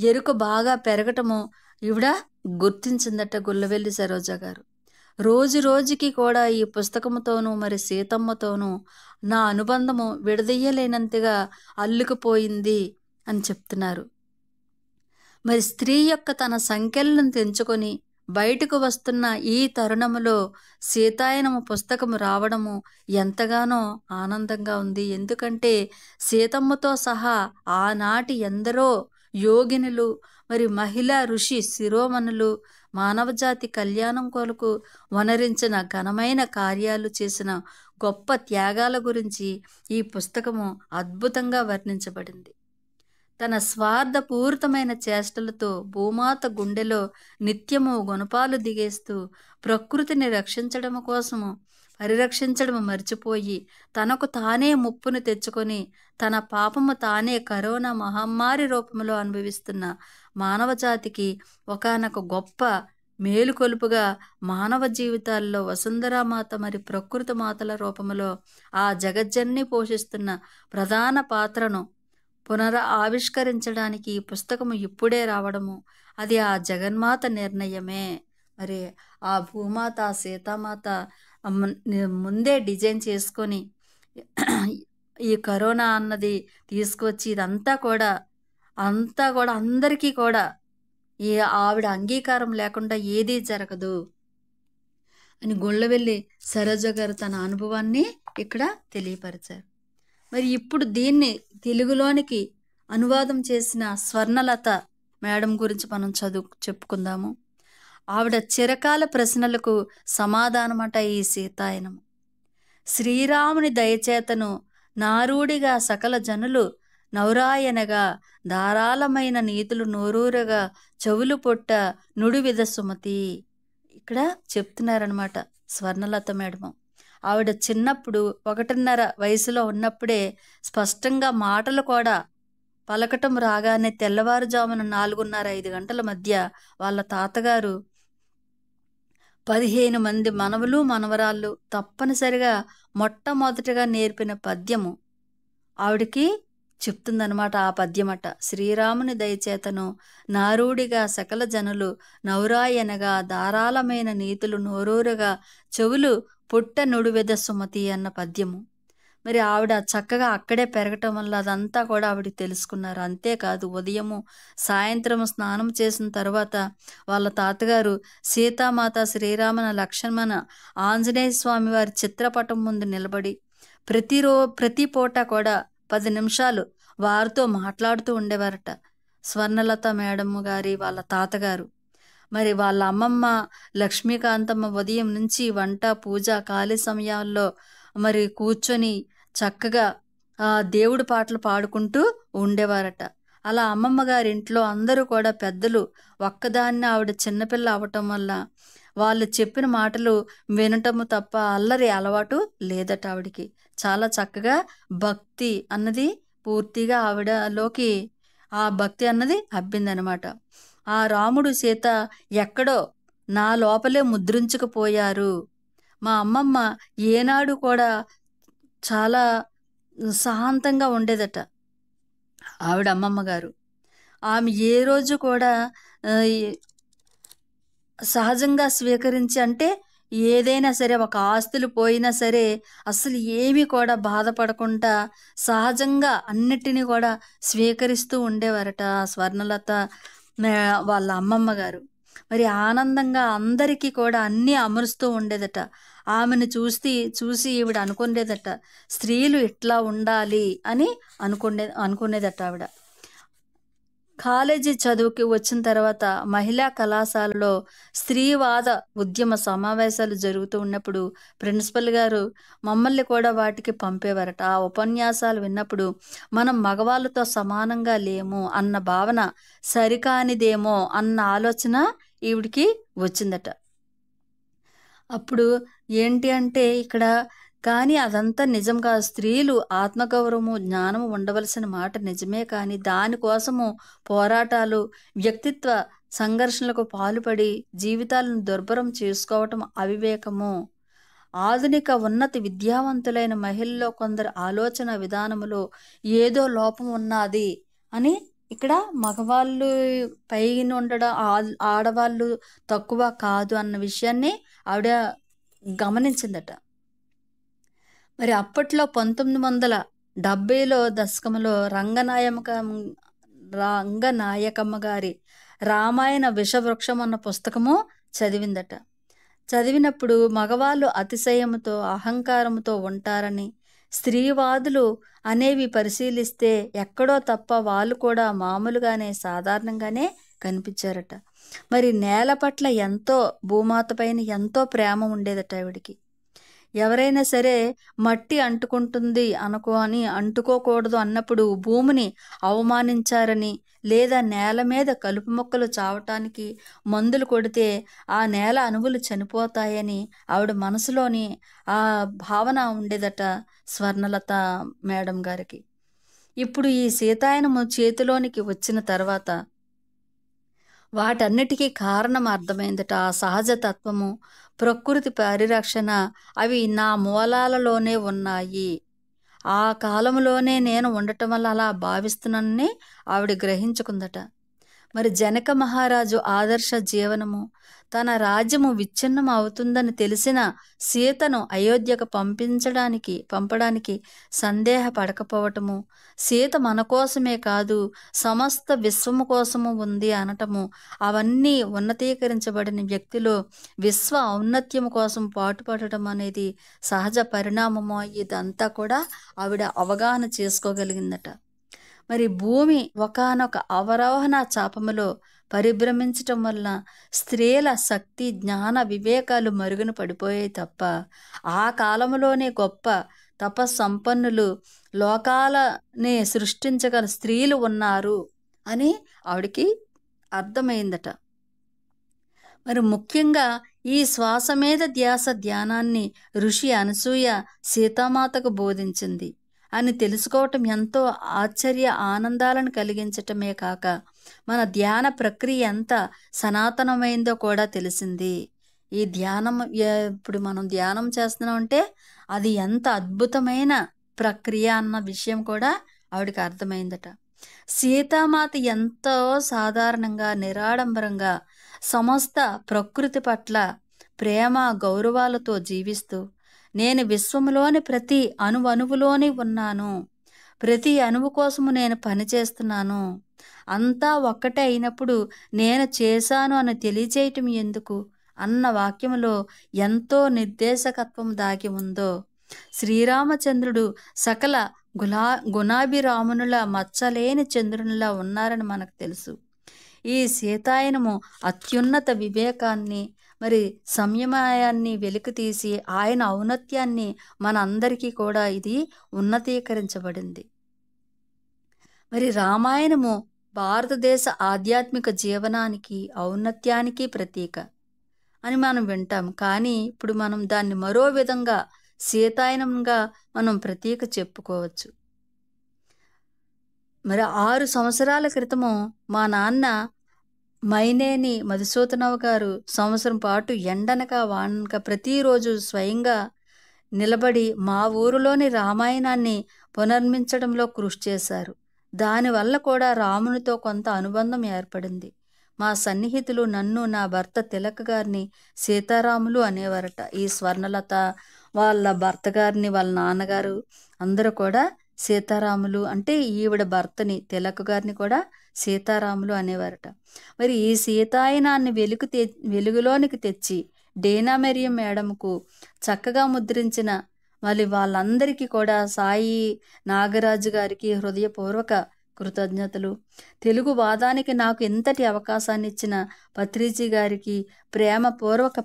ఎరుక బాగా పెరగటము ఈవిడ గుర్తించిందట గొల్లవెల్లి సరోజ గారు. రోజు రోజుకి కూడా ఈ పుస్తకంతోనూ మరి సీతమ్మతోనూ నా అనుబంధము విడదీయలేనంతగా అల్లుకుపోయింది అని చెప్తున్నారు. మరి స్త్రీ యొక్క తన సంఖ్యలను తెంచుకొని బయటకు వస్తున్న ఈ తరుణములో సీతాయనము పుస్తకము రావడము ఎంతగానో ఆనందంగా ఉంది. ఎందుకంటే సీతమ్మతో సహా ఆనాటి ఎందరో యోగినులు, మరి మహిళా ఋషి శిరోమణులు మానవజాతి కళ్యాణం కొరకు వనరించిన ఘనమైన కార్యాలు చేసిన గొప్ప త్యాగాల గురించి ఈ పుస్తకము అద్భుతంగా వర్ణించబడింది. తన స్వార్థపూరితమైన చేష్టలతో భూమాత గుండెలో నిత్యము గుణపాలు దిగేస్తూ ప్రకృతిని పరిరక్షించడము మర్చిపోయి తనకు తానే ముప్పును తెచ్చుకొని తన పాపము తానే కరోనా మహమ్మారి రూపంలో అనుభవిస్తున్న మానవజాతికి ఒకానొక గొప్ప మేలుకొలుపుగా మానవ జీవితాల్లో వసుంధరామాత మరి ప్రకృతి మాతల రూపంలో ఆ జగజ్జన్ని పోషిస్తున్న ప్రధాన పాత్రను ఆవిష్కరించడానికి ఈ పుస్తకము ఇప్పుడే రావడము అది ఆ జగన్మాత నిర్ణయమే. మరి ఆ భూమాత సీతామాత ముందే డిజైన్ చేసుకొని ఈ కరోనా అన్నది తీసుకొచ్చి ఇదంతా కూడా అందరికీ కూడా ఈ ఆవిడ అంగీకారం లేకుండా ఏదీ జరగదు అని గుళ్ళవెల్లి సరోజ గారు తన అనుభవాన్ని ఇక్కడ తెలియపరిచారు. మరి ఇప్పుడు దీన్ని తెలుగులోనికి అనువాదం చేసిన స్వర్ణలత మేడం గురించి మనం చెప్పుకుందాము. ఆవిడ చిరకాల ప్రశ్నలకు సమాధానమట ఈ సీతాయనము. శ్రీరాముని దయచేతను నారూడిగా సకల జనులు నౌరాయనగా ధారాళమైన నీతులు నోరూరగా చెవులు పొట్ట నుడివిద సుమతి. ఇక్కడ చెప్తున్నారనమాట స్వర్ణలత మేడము. ఆవిడ చిన్నప్పుడు 1.5 వయసులో ఉన్నప్పుడే స్పష్టంగా మాటలు కూడా పలకటం రాగానే తెల్లవారుజామున 4:30-5 గంటల మధ్య వాళ్ళ తాతగారు 15 మంది మనవలు మనవరాళ్ళు తప్పనిసరిగా మొట్టమొదటిగా నేర్పిన పద్యము ఆవిడికి చెప్తుందనమాట. ఆ పద్యమట, శ్రీరాముని దయచేతను నారూడిగా సకల జనులు నౌరాయనగా ధారాళమైన నీతులు నోరూరగా చెవులు పుట్ట నుడివెద సుమతి అన్న పద్యము. మరి ఆవిడ చక్కగా అక్కడే పెరగటం వల్ల అదంతా కూడా ఆవిడ తెలుసుకున్నారు. అంతేకాదు ఉదయము సాయంత్రము స్నానం చేసిన తర్వాత వాళ్ళ తాతగారు సీతామాత శ్రీరామన లక్ష్మణ ఆంజనేయ స్వామి వారి చిత్రపటం ముందు నిలబడి ప్రతి పూట కూడా 10 నిమిషాలు వారితో మాట్లాడుతూ ఉండేవారట స్వర్ణలత మేడం గారి వాళ్ళ తాతగారు. మరి వాళ్ళ అమ్మమ్మ లక్ష్మీకాంతమ్మ ఉదయం నుంచి వంట పూజ ఖాళీ సమయాల్లో మరి కూర్చొని చక్కగా దేవుడి పాటలు పాడుకుంటూ ఉండేవారట. అలా అమ్మమ్మ గారి ఇంట్లో అందరూ కూడా పెద్దలు ఒక్కదాన్ని ఆవిడ చిన్నపిల్ల అవటం వల్ల వాళ్ళు చెప్పిన మాటలు వినటము తప్ప అల్లరి అలవాటు లేదట ఆవిడికి. చాలా చక్కగా భక్తి అన్నది పూర్తిగా ఆవిడలోకి ఆ భక్తి అన్నది అబ్బిందనమాట. ఆ రాముడు సీత ఎక్కడో నా లోపలే ముద్రించుకుపోయారు. మా అమ్మమ్మ ఏనాడు కూడా చాలా శాంతంగా ఉండేదట ఆవిడ అమ్మమ్మ గారు. ఆమె ఏ రోజు కూడా సహజంగా స్వీకరించి, అంటే ఏదైనా సరే ఒక ఆస్తులు పోయినా సరే అసలు ఏమీ కూడా బాధపడకుండా సహజంగా అన్నిటినీ కూడా స్వీకరిస్తూ ఉండేవారట స్వర్ణలత వాళ్ళ అమ్మమ్మ గారు. మరి ఆనందంగా అందరికీ కూడా అన్నీ అమరుస్తూ ఉండేదట. ఆమెను చూసి ఈవిడ అనుకునేదట స్త్రీలు ఇట్లా ఉండాలి అని అనుకునేదట ఆవిడ. కాలేజీ చదువుకి వచ్చిన తర్వాత మహిళా కళాశాలలో స్త్రీవాద ఉద్యమ సమావేశాలు జరుగుతూ ఉన్నప్పుడు ప్రిన్సిపల్ గారు మమ్మల్ని కూడా వాటికి పంపేవారట. ఆ ఉపన్యాసాలు విన్నప్పుడు మనం మగవాళ్ళతో సమానంగా లేము అన్న భావన సరికానిదేమో అన్న ఆలోచన ఈవిడికి వచ్చిందట. అప్పుడు ఏంటి అంటే ఇక్కడ కానీ అదంతా నిజం కాదు. స్త్రీలు ఆత్మగౌరవము జ్ఞానము ఉండవలసిన మాట నిజమే, కానీ దానికోసము పోరాటాలు వ్యక్తిత్వ సంఘర్షణలకు పాల్పడి జీవితాలను దుర్భరం చేసుకోవటం అవివేకము. ఆధునిక ఉన్నత విద్యావంతులైన మహిళల్లో కొందరు ఆలోచన విధానములో ఏదో లోపం ఉన్నది అని, ఇక్కడ మగవాళ్ళు పైన ఉండడం ఆడవాళ్ళు తక్కువ కాదు అన్న విషయాన్ని ఆవిడ గమనించిందట. మరి అప్పట్లో 1970లో దశకంలో రంగనాయకమ్మ గారి రామాయణ విషవృక్షం అన్న పుస్తకము చదివిందట. చదివినప్పుడు మగవాళ్ళు అతిశయముతో అహంకారముతో ఉంటారని, స్త్రీవాదులు అనేవి పరిశీలిస్తే ఎక్కడో తప్ప వాళ్ళు కూడా మామూలుగానే సాధారణంగానే కనిపించారట. మరి నేల పట్ల ఎంతో భూమాత పైన ఎంతో ప్రేమ ఉండేదట ఆవిడికి. ఎవరైనా సరే మట్టి అంటుకుంటుంది అని అంటుకోకూడదు అన్నప్పుడు భూమిని అవమానించారని, లేదా నేల మీద కలుపు మొక్కలు చావటానికి మందులు కొడితే ఆ నేల అణువులు చనిపోతాయని ఆవిడ మనసులోని ఆ భావన ఉండేదట స్వర్ణలత మేడం గారికి. ఇప్పుడు ఈ సీతాయనము చేతిలోనికి వచ్చిన తర్వాత వాటన్నిటికీ కారణం అర్థమైందట. ఆ సహజ తత్వము, ప్రకృతి పరిరక్షణ అవి నా మూలాలలోనే ఉన్నాయి. ఆ కాలంలోనే నేను ఉండటం వల్ల అలా భావిస్తున్నానని ఆవిడ గ్రహించుకుందట. మరి జనక మహారాజు ఆదర్శ జీవనము, తన రాజ్యము విచ్ఛిన్నం అవుతుందని తెలిసిన సీతను అయోధ్యకు పంపడానికి సందేహపడకపోవటము, సీత మన కోసమే కాదు సమస్త విశ్వము కోసము ఉంది అనటము, అవన్నీ ఉన్నతీకరించబడిన వ్యక్తిలో విశ్వ ఔన్నత్యము కోసం పాటుపడటం అనేది సహజ పరిణామము. ఇదంతా కూడా ఆవిడ అవగాహన చేసుకోగలిగిందట. మరి భూమి ఒకానొక అవరోహణ చాపములో పరిభ్రమించటం వలన స్త్రీల శక్తి, జ్ఞాన, వివేకాలు మరుగున పడిపోయాయి తప్ప ఆ కాలంలోనే గొప్ప తపస్సంపన్నులు, లోకాలని సృష్టించగల స్త్రీలు ఉన్నారు అని ఆవిడికి అర్థమైందట. మరి ముఖ్యంగా ఈ శ్వాస మీద ధ్యానాన్ని ఋషి అనసూయ సీతామాతకు బోధించింది అని తెలుసుకోవటం ఎంతో ఆశ్చర్య ఆనందాలను కలిగించటమే కాక మన ధ్యాన ప్రక్రియ ఎంత సనాతనమైందో కూడా తెలిసింది. ఈ ధ్యానం ఇప్పుడు మనం ధ్యానం చేస్తున్నాం అంటే అది ఎంత అద్భుతమైన ప్రక్రియ అన్న విషయం కూడా ఆవిడకి అర్థమైందట. సీతామాత ఎంతో సాధారణంగా, నిరాడంబరంగా సమస్త ప్రకృతి పట్ల ప్రేమ, గౌరవాలతో జీవిస్తూ, నేను విశ్వంలోని ప్రతి అణువులోని ఉన్నాను, ప్రతి అణువు కోసము నేను పనిచేస్తున్నాను, అంతా ఒక్కటే అయినప్పుడు నేను చేశాను అని తెలియచేయటం ఎందుకు అన్న వాక్యములో ఎంతో నిర్దేశకత్వం దాగి ఉందో, శ్రీరామచంద్రుడు సకల గుణాభిరామునుల మచ్చలేని చంద్రునిలా ఉన్నారని మనకు తెలుసు. ఈ సీతాయనము అత్యున్నత వివేకాన్ని, మరి సంయమయాన్ని వెలికితీసి ఆయన ఔన్నత్యాన్ని మనందరికీ కూడా ఇది ఉన్నతీకరించబడింది. మరి రామాయణము భారతదేశ ఆధ్యాత్మిక జీవనానికి, ఔన్నత్యానికి ప్రతీక అని మనం వింటాం. కానీ ఇప్పుడు మనం దాన్ని మరో విధంగా సీతాయనంగా మనం ప్రతీక చెప్పుకోవచ్చు. మరి 6 సంవత్సరాల క్రితము మా నాన్న మైనేని మధుసూదనరావు గారు సంవత్సరం పాటు ఎండనక వానక ప్రతిరోజు స్వయంగా నిలబడి మా ఊరిలోని రామాయణాన్ని పునర్మించడంలో కృషి చేశారు. దానివల్ల కూడా రామునితో కొంత అనుబంధం ఏర్పడింది. మా సన్నిహితులు నన్ను, నా భర్త తిలక్ గారిని సీతారాములు అనేవారట. ఈ స్వర్ణలత వాళ్ళ భర్త గారిని, వాళ్ళ నాన్నగారు అందరూ కూడా సీతారాములు అంటే ఈవిడ భర్తని తిలక్ గారిని కూడా సీతారాములు అనేవారట. మరి ఈ సీతాయనాన్ని వెలుగులోనికి తెచ్చి డేనా మెరియం మేడంకు చక్కగా ముద్రించిన మళ్ళీ వాళ్ళందరికీ కూడా సాయి నాగరాజు గారికి హృదయపూర్వక కృతజ్ఞతలు. తెలుగు వాదానికి నాకు ఇంతటి అవకాశాన్ని ఇచ్చిన పత్రిజీ గారికి ప్రేమపూర్వక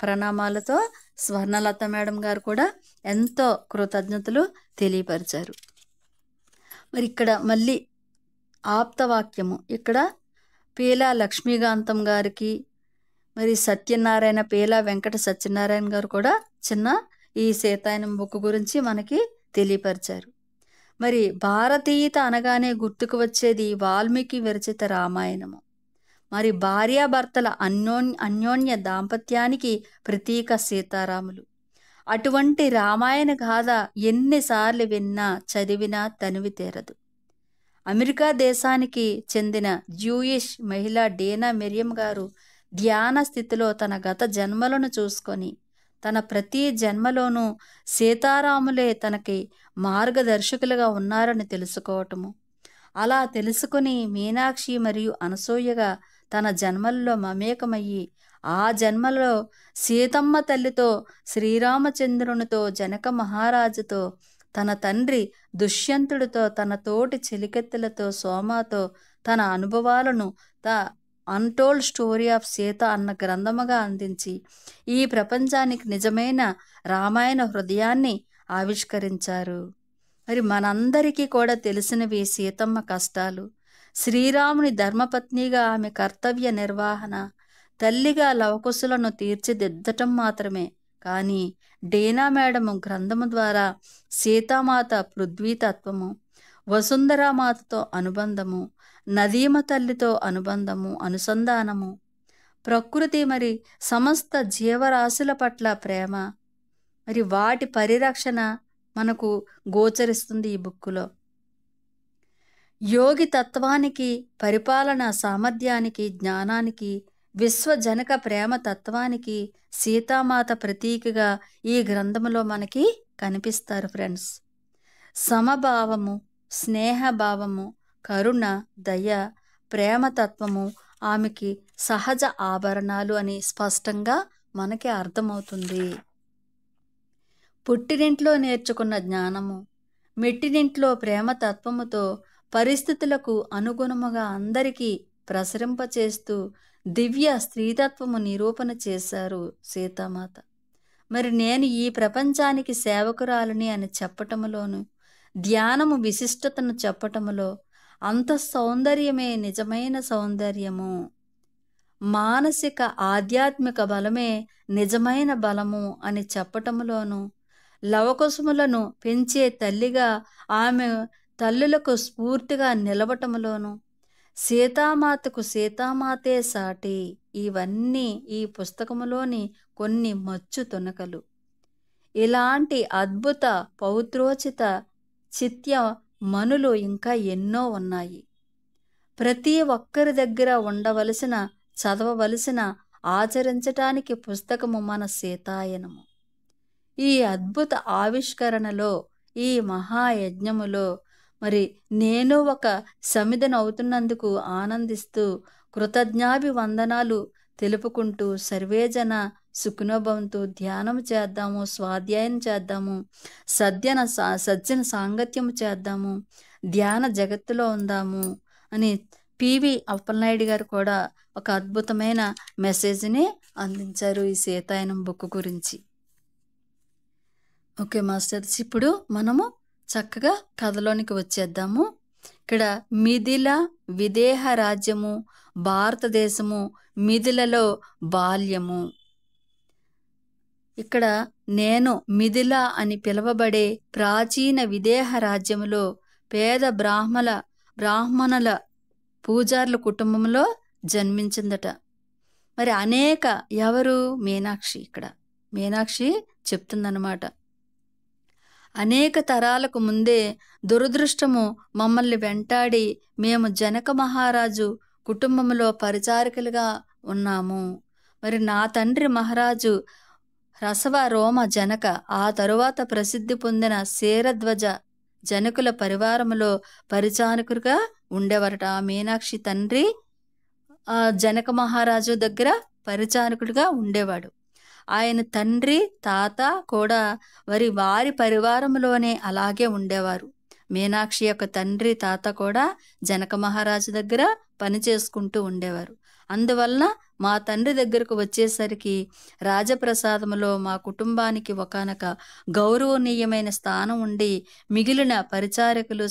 ప్రణామాలతో స్వర్ణలత మేడం గారు కూడా ఎంతో కృతజ్ఞతలు తెలియపరిచారు. మరి ఇక్కడ మళ్ళీ ఆప్తవాక్యము, ఇక్కడ పీలా లక్ష్మీకాంతం గారికి, మరి సత్యనారాయణ, పీలా వెంకట సత్యనారాయణ గారు కూడా చిన్న ఈ సీతాయనం బుక్ గురించి మనకి తెలియపరిచారు. మరి భారతీయత అనగానే గుర్తుకు వచ్చేది వాల్మీకి విరచిత రామాయణము. మరి భార్యాభర్తల అన్యోన్య దాంపత్యానికి ప్రతీక సీతారాములు. అటువంటి రామాయణ గాథ ఎన్నిసార్లు విన్నా, చదివినా తనివి తీరదు. అమెరికా దేశానికి చెందిన జూయిష్ మహిళ డేనా మెరియం గారు ధ్యాన స్థితిలో తన గత జన్మలను చూసుకొని, తన ప్రతి జన్మలోనూ సీతారాములే తనకి మార్గదర్శకులుగా ఉన్నారని తెలుసుకోవటము, అలా తెలుసుకుని మీనాక్షి మరియు అనసూయగా తన జన్మల్లో మమేకమయ్యి, ఆ జన్మలో సీతమ్మ తల్లితో, శ్రీరామచంద్రునితో, జనక మహారాజుతో, తన తండ్రి దుష్యంతుడితో, తన తోటి చెలికెత్తెలతో, సోమాతో తన అనుభవాలను అన్టోల్డ్ స్టోరీ ఆఫ్ సీత అన్న గ్రంథముగా అందించి ఈ ప్రపంచానికి నిజమైన రామాయణ హృదయాన్ని ఆవిష్కరించారు. మరి మనందరికీ కూడా తెలిసినవి సీతమ్మ కష్టాలు, శ్రీరాముని ధర్మపత్నిగా ఆమె కర్తవ్య నిర్వహణ, తల్లిగా లవకుశులను తీర్చిదిద్దటం మాత్రమే. కానీ డేనా మేడము గ్రంథము ద్వారా సీతామాత పృథ్వీతత్వము, వసుంధరామాతతో అనుబంధము, నదీమ తల్లితో అనుబంధము, అనుసంధానము, ప్రకృతి మరి సమస్త జీవరాశుల పట్ల ప్రేమ, మరి వాటి పరిరక్షణ మనకు గోచరిస్తుంది ఈ బుక్కులో. యోగి తత్వానికి, పరిపాలన సామర్థ్యానికి, జ్ఞానానికి, విశ్వజనక ప్రేమ తత్వానికి సీతామాత ప్రతీకగా ఈ గ్రంథములో మనకి కనిపిస్తారు ఫ్రెండ్స్. సమభావము, స్నేహభావము, కరుణ, దయ, ప్రేమతత్వము ఆమెకి సహజ ఆభరణాలు అని స్పష్టంగా మనకి అర్థమవుతుంది. పుట్టినింట్లో నేర్చుకున్న జ్ఞానము, మెట్టినింట్లో ప్రేమతత్వముతో పరిస్థితులకు అనుగుణముగా అందరికీ ప్రసరింపచేస్తూ దివ్య స్త్రీతత్వము నిరూపణ చేశారు సీతామాత. మరి నేను ఈ ప్రపంచానికి సేవకురాలిని అని చెప్పటములోను, ధ్యానము విశిష్టతను చెప్పటములో అంత సౌందర్యమే నిజమైన సౌందర్యము, మానసిక ఆధ్యాత్మిక బలమే నిజమైన బలము అని చెప్పటములోను, లవకుశములను పెంచే తల్లిగా ఆమె తల్లులకు స్ఫూర్తిగా నిలవటములోను, సీతామాతకు సీతామాతే సాటి, ఇవన్నీ ఈ పుస్తకములోని కొన్ని మచ్చు తునకలు. ఇలాంటి అద్భుత పౌత్రోచిత చిత్య మనులు ఇంకా ఎన్నో ఉన్నాయి. ప్రతి ఒక్కరి దగ్గర ఉండవలసిన, చదవవలసిన, ఆచరించటానికి పుస్తకము మన సీతాయనము. ఈ అద్భుత ఆవిష్కరణలో, ఈ మహాయజ్ఞములో మరి నేను ఒక సమిధనవుతున్నందుకు ఆనందిస్తూ కృతజ్ఞాభివందనాలు తెలుపుకుంటూ సర్వేజన సుఖనోభవంతు. ధ్యానం చేద్దాము, స్వాధ్యాయం చేద్దాము, సజ్జన సాంగత్యము చేద్దాము, ధ్యాన జగత్తులో ఉందాము అని పివి అప్పలనాయుడు గారు కూడా ఒక అద్భుతమైన మెసేజ్ని అందించారు ఈ సీతాయనం బుక్ గురించి. ఓకే మాస్టర్స్, ఇప్పుడు మనము చక్కగా కథలోనికి వచ్చేద్దాము. ఇక్కడ మిథిల విదేహ రాజ్యము, భారతదేశము, మిథిలలో బాల్యము. ఇక్కడ నేను మిథిల అని పిలువబడే ప్రాచీన విదేహ రాజ్యములో పేద బ్రాహ్మణుల పూజారుల కుటుంబంలో జన్మించిందట. మరి ఎవరు మీనాక్షి, ఇక్కడ మీనాక్షి చెప్తుందన్నమాట. అనేక తరాలకు ముందే దురదృష్టము మమ్మల్ని వెంటాడి మేము జనక మహారాజు కుటుంబంలో పరిచారికలుగా ఉన్నాము. మరి నా తండ్రి మహారాజు రసవ రోమ జనక, ఆ తరువాత ప్రసిద్ధి పొందిన శేరధ్వజ జనకుల పరివారములో పరిచారకులుగా ఉండేవారట. ఆ మీనాక్షి తండ్రి జనక మహారాజు దగ్గర పరిచారకుడిగా ఉండేవాడు. ఆయన తండ్రి, తాత కూడా వారి పరివారంలోనే అలాగే ఉండేవారు. మీనాక్షి యొక్క తండ్రి, తాత కూడా జనక మహారాజు దగ్గర పని చేసుకుంటూ ఉండేవారు. అందువలన మా తండ్రి దగ్గరకు వచ్చేసరికి రాజప్రసాదములో మా కుటుంబానికి ఒకానొక గౌరవనీయమైన స్థానం ఉండి, మిగిలిన పరిచారకులు,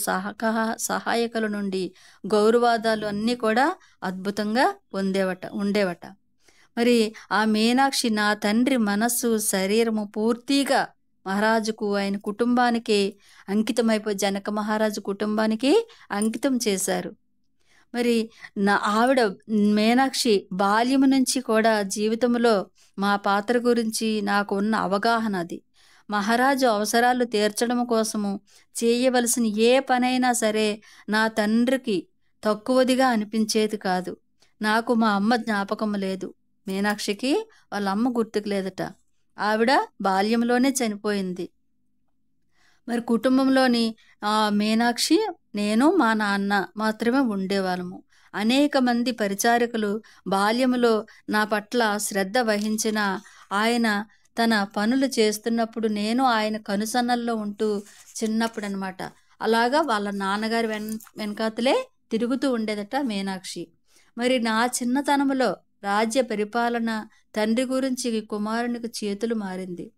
సహాయకుల నుండి గౌరవాదాలు అన్నీ కూడా అద్భుతంగా ఉండేవట. మరి ఆ మీనాక్షి నా తండ్రి మనస్సు, శరీరము పూర్తిగా మహారాజుకు, ఆయన కుటుంబానికి అంకితమైపోయి జనక మహారాజు కుటుంబానికి అంకితం చేశారు. మరి ఆవిడ మీనాక్షి బాల్యము నుంచి కూడా జీవితంలో మా పాత్ర గురించి నాకు ఉన్న అవగాహన అది. మహారాజు అవసరాలు తీర్చడం కోసము చేయవలసిన ఏ పనైనా సరే నా తండ్రికి తక్కువదిగా అనిపించేది కాదు. నాకు మా అమ్మ జ్ఞాపకం లేదు. మీనాక్షికి వాళ్ళ అమ్మ గుర్తుకు లేదట. ఆవిడ బాల్యంలోనే చనిపోయింది. మరి కుటుంబంలోని మీనాక్షి, నేను, మా నాన్న మాత్రమే ఉండేవాళ్ళము. అనేక మంది పరిచారకులు బాల్యములో నా పట్ల శ్రద్ధ వహించిన ఆయన తన పనులు చేస్తున్నప్పుడు నేను ఆయన కనుసన్నల్లో ఉంటూ చిన్నప్పుడు అలాగా వాళ్ళ నాన్నగారి వెనకాతలే తిరుగుతూ ఉండేదట మీనాక్షి. మరి నా చిన్నతనములో రాజ్య పరిపాలన తండ్రి గురించి కుమారునికి చేతులు మారింది.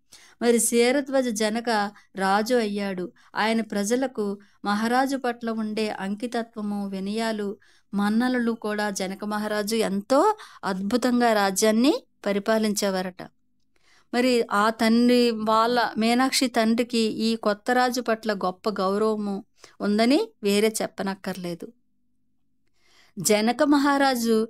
మరి శరధ్వజ జనక రాజు అయ్యాడు. ఆయన ప్రజలకు మహారాజు పట్ల ఉండే అంకితత్వము, వినయాలు, మన్ననలు కూడా జనక మహారాజు ఎంతో అద్భుతంగా రాజ్యాన్ని పరిపాలించేవారట. మరి ఆ తండ్రి వాళ్ళ మీనాక్షి తండ్రికి ఈ కొత్త రాజు పట్ల గొప్ప గౌరవము ఉందని వేరే చెప్పనక్కర్లేదు. జనక మహారాజు